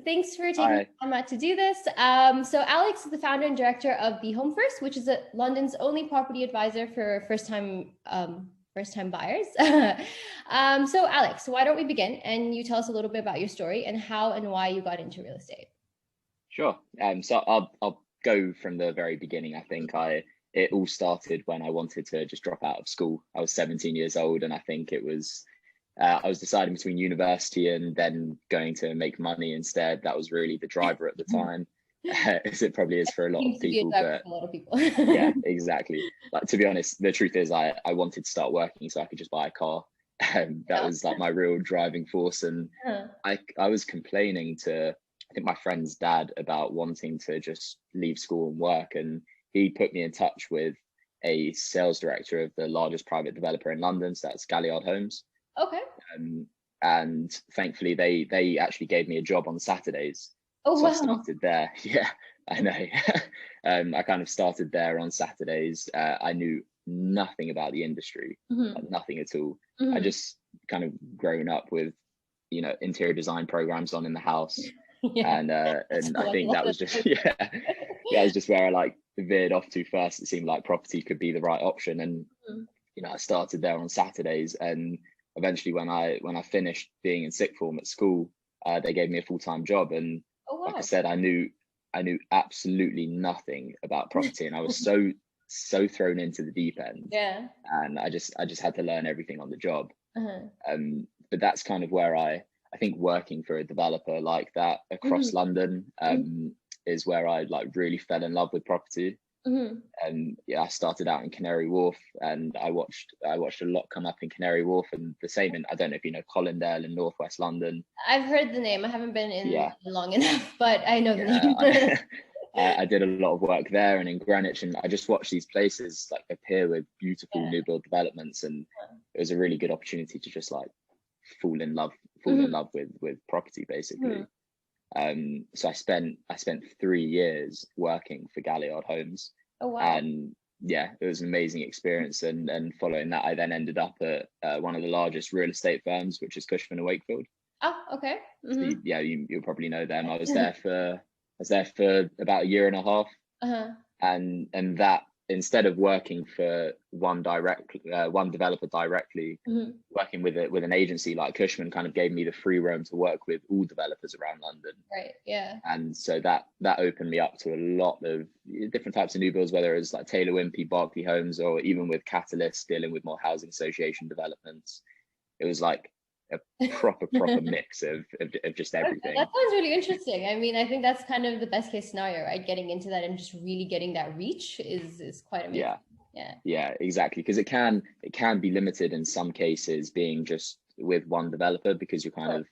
Thanks for taking the Hi. time out to do this. So Alex is the founder and director of the Home First, which is London's only property advisor for first time buyers. So Alex, why don't we begin and you tell us a little bit about your story and how and why you got into real estate? Sure. So I'll go from the very beginning. I think it all started when I wanted to just drop out of school. I was 17 years old, and I think it was I was deciding between university and then going to make money instead. That was really the driver at the time, as it probably is for a lot of Seems to be a people. driver But for a lot of people. yeah, exactly. Like, to be honest, the truth is I wanted to start working so I could just buy a car. That Yeah. was like my real driving force. And Uh-huh. I was complaining to, I think, my friend's dad about wanting to just leave school and work, and he put me in touch with a sales director of the largest private developer in London, so that's Galliard Homes. Okay. um, and thankfully they actually gave me a job on Saturdays, Oh, so I wow. started there. Yeah, I know. I kind of started there on Saturdays. I knew nothing about the industry, Hmm. like nothing at all. I Hmm. just kind of grown up with, interior design programs on in the house, Yeah. and So I like a think lot that of was just yeah, that was just where I like veered off to first. It seemed like property could be the right option, and Mhm. I started there on Saturdays, and eventually when I finished being in sixth form at school, they gave me a full-time job. And Oh, like I wow. said, I knew absolutely nothing about property, and I was so thrown into the deep end, Yeah. and I just had to learn everything on the job. Uh-huh. But that's kind of where I think working for a developer like that across Hmm. London, is where I like really fell in love with property. Hmm. And yeah, I started out in Canary Wharf, and I watched a lot come up in Canary Wharf, and the same in, I don't know if you know, Colindale in Northwest London. I've heard the name. I haven't been in Yeah, long enough, but I know the yeah. name. I did a lot of work there and in Greenwich, and I just watched these places like appear with beautiful Yeah. new build developments, and it was a really good opportunity to just like fall in love fall in Mhm. love with property, Mhm. basically. So I spent 3 years working for Galliard Homes, Oh, wow. and yeah, it was an amazing experience. And following that, I then ended up at one of the largest real estate firms, which is Cushman and Wakefield. Oh, okay. So Hmm. yeah, you'll probably know them. I was there for about a year and a half, Uh-huh. and that, instead of working for one developer directly, Hmm. working with an agency like Cushman kind of gave me the free roam to work with all developers around London. Right. Yeah. And so that opened me up to a lot of different types of new builds, whether it's like Taylor Wimpey, Berkeley Homes, or even with Catalyst dealing with more housing association developments. It was like a proper mix of just Okay, that everything. sounds really interesting. I mean, I think that's kind of the best case scenario, right? Getting into that and just really getting that reach is quite amazing. Yeah, Yeah. yeah, exactly. Because it can be limited in some cases, being just with one developer, because you're kind Sure. of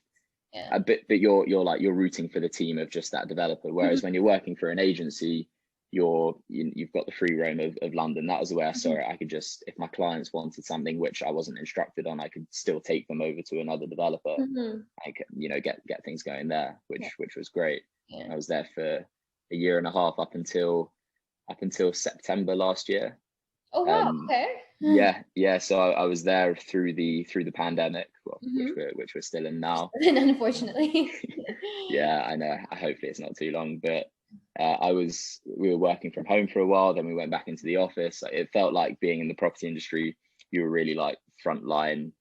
Yeah. a bit, but you're rooting for the team of just that developer. Mhm. Whereas when you're working for an agency, you've got the free roam of London. That was the way I saw Mhm. it. I could just, if my clients wanted something which I wasn't instructed on, I could still take them over to another developer. Mhm. I could, get things going there, Yeah. which was great. Yeah. I was there for a year and a half, up until September last year. Oh, wow. Um, Okay. yeah. So I was there through the pandemic, well, which Hmm. we're still in now. Unfortunately. Yeah, I know. Hopefully it's not too long, but we were working from home for a while. Then we went back into the office. Like, it felt like being in the property industry, you were really like front line.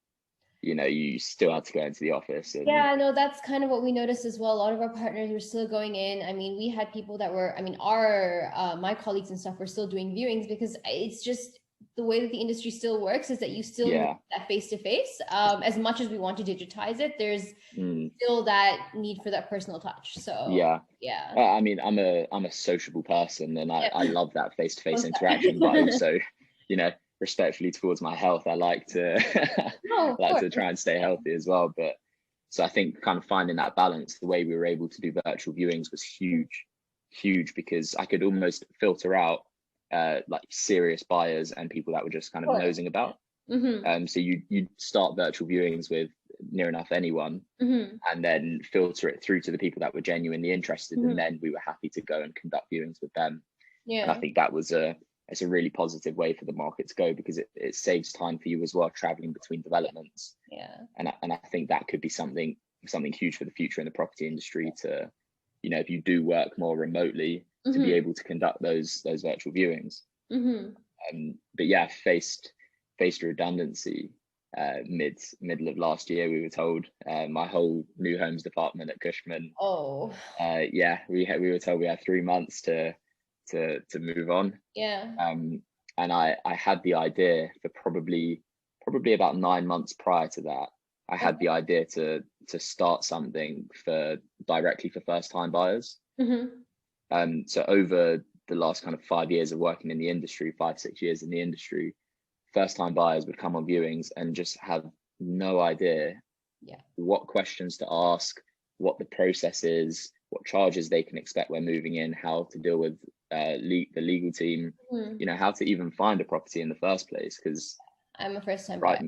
You still had to go into the office, and Yeah, no, that's kind of what we noticed as well. A lot of our partners were still going in. I mean, we had people that were, I mean, my colleagues and stuff were still doing viewings because it's just the way that the industry still works is that you still need yeah, that face to face. As much as we want to digitize it, there's mm, still that need for that personal touch. So, yeah. yeah. I mean, I'm a sociable person, and I Yeah. love that face to I'm face sorry. interaction. But also, you know, respectfully towards my health, I like to No, of like course. to try and stay Yeah. healthy as well. But so I think kind of finding that balance, the way we were able to do virtual viewings was huge, because I could almost filter out like serious buyers and people that were just kind Of of course. nosing about. Mm-hmm. So you start virtual viewings with near enough anyone, Mm-hmm. and then filter it through to the people that were genuinely interested, and Mm-hmm. then we were happy to go and conduct viewings with them. And I Yeah. think that was it's a really positive way for the market to go, because it saves time for you as well, traveling between developments. Yeah. And I think that could be something something huge for the future in the property industry to, you know, if you do work more remotely, to be able to conduct those virtual viewings. But yeah, faced redundancy middle of last year. We were told, my whole new homes department at Cushman. Oh. Yeah, we were told we had 3 months to move on. Yeah. And I had the idea for probably about 9 months prior to that. I had the idea to start something directly for first time buyers. So over the last kind of 5 years of working in the industry, 5-6 years in the industry, first time buyers would come on viewings and just have no idea what questions to ask, what the process is, what charges they can expect when moving in, how to deal with the legal team, you know, how to even find a property in the first place. Because I'm a first time buyer.